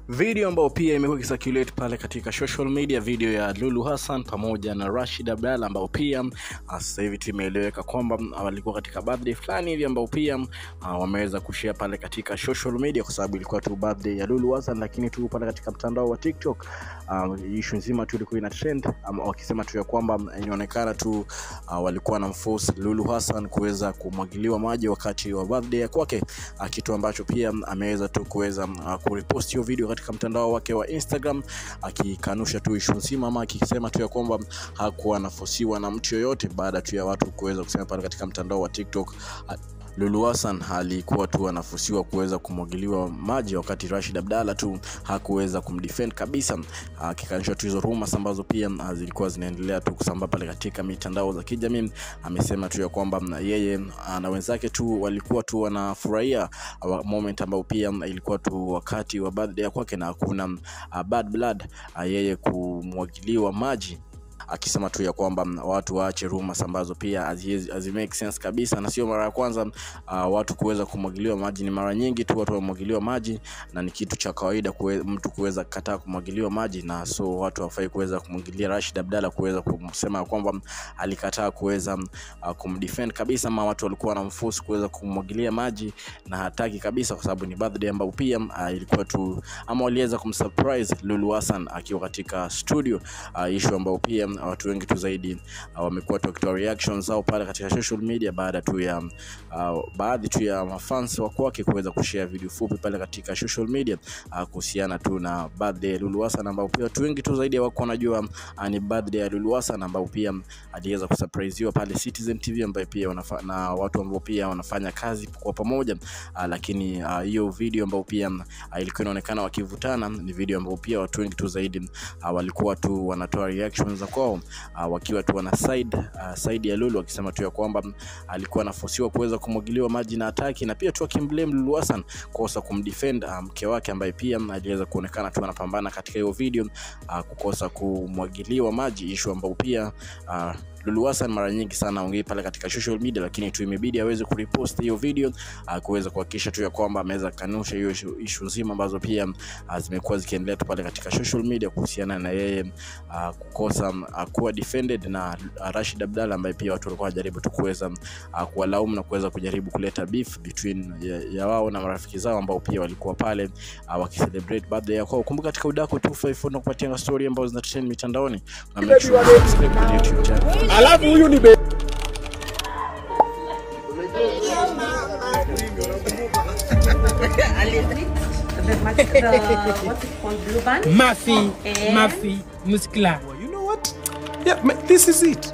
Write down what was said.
Video ambayo pia imekuwa ikisirculate pale katika social media, video ya Lulu Hassan pamoja na Rashid Abdalla ambao pia sasa hivi tumeeleweka kwamba walikuwa katika birthday fulani hivi ambao pia wameweza kushare pale katika social media, kwa sababu ilikuwa tu birthday ya Lulu Hassan, lakini tu pale katika mtandao wa TikTok issue nzima tu ilikuwa ina trend, wakisema tu ya kwamba inaonekana tu walikuwa na mforce Lulu Hassan kuweza kumwagiliwa maji wakati wa birthday kwake, kitu ambacho pia ameweza tu kuweza kurepost hiyo video katika mtandao wake wa Instagram, akikanusha tu issue nzima, ama akisema tu ya kwamba hakuwa anafosiwa na mtu yoyote, baada tu ya watu kuweza kusema pale katika mtandao wa TikTok Lulu Hassan alikuwa tu anafusiwa kuweza kumwagiliwa maji, wakati Rashid Abdalla tu hakuweza kumdefend kabisa, akikanusha tu hizo rumors ambazo pia zilikuwa zinaendelea tu kusambaa pale katika mitandao za kijamii. Amesema tu ya kwamba yeye na wenzake tu walikuwa tu wanafurahia moment ambao pia ilikuwa tu wakati wa birthday kwake, na hakuna bad blood yeye kumwagiliwa maji, akisema tu ya kwamba watu waache rumors ambazo pia hazi make sense kabisa, na sio mara ya kwanza watu kuweza kumwagiliwa maji. Ni mara nyingi tu watu wamwagiliwa maji, na ni kitu cha kawaida mtu kuweza kukataa kumwagiliwa maji, na so watu hawafai kuweza kumwagilia Rashid Abdalla, kuweza kumsema kwamba alikataa kuweza kumdefend kabisa, ama watu walikuwa wanamforce kuweza kumwagilia maji na hataki kabisa, kwa sababu ni birthday ambayo pia ilikuwa tu, ama waliweza kumsurprise Lulu Hassan akiwa katika studio, issue ambayo pia watu wengi tu zaidi wamekuwa wakitoa reactions zao pale katika social media, baada tu ya baadhi tu ya mafans wa kwake kuweza kushare video fupi pale katika social media kuhusiana tu na birthday ya Lulu Hassan, ambao pia watu wengi tu zaidi wako wanajua ni birthday ya Lulu Hassan, ambao pia aliweza kusurpriseiwa pale Citizen TV, ambaye pia na watu ambao pia wanafanya kazi kwa pamoja, lakini hiyo video ambao pia ilikuwa inaonekana wakivutana, ni video ambao pia watu wengi tu zaidi walikuwa tu wanatoa reactions za kwao, wakiwa tu wana side ya Lulu, wakisema tu ya kwamba alikuwa anafosiwa kuweza kumwagiliwa maji na hataki, na pia tu akimblame Lulu Hassan kukosa kumdefend mke wake, ambaye pia aliweza kuonekana tu anapambana katika hiyo video kukosa kumwagiliwa maji, issue ambayo pia Lulu Hassan mara nyingi sana ongea pale katika social media, lakini tu imebidi aweze kurepost hiyo video kuweza kuhakikisha tu ya kwamba ameweza kanusha hiyo issue nzima ambazo pia zimekuwa zikiendelea tu pale katika social media kuhusiana na yeye kukosa kuwa defended na Rashid Abdalla, ambaye pia watu walikuwa wanajaribu tu kuweza kuwalaumu na kuweza kujaribu kuleta beef between ya wao na marafiki zao ambao pia walikuwa pale wakicelebrate birthday yao. Kumbuka katika Udako 254 na kupatia story ambazo zinatrend mitandaoni, na make sure you subscribe to YouTube channel. Alafu huyu ni Mafi, muscular. You know what? Yeah, this is it.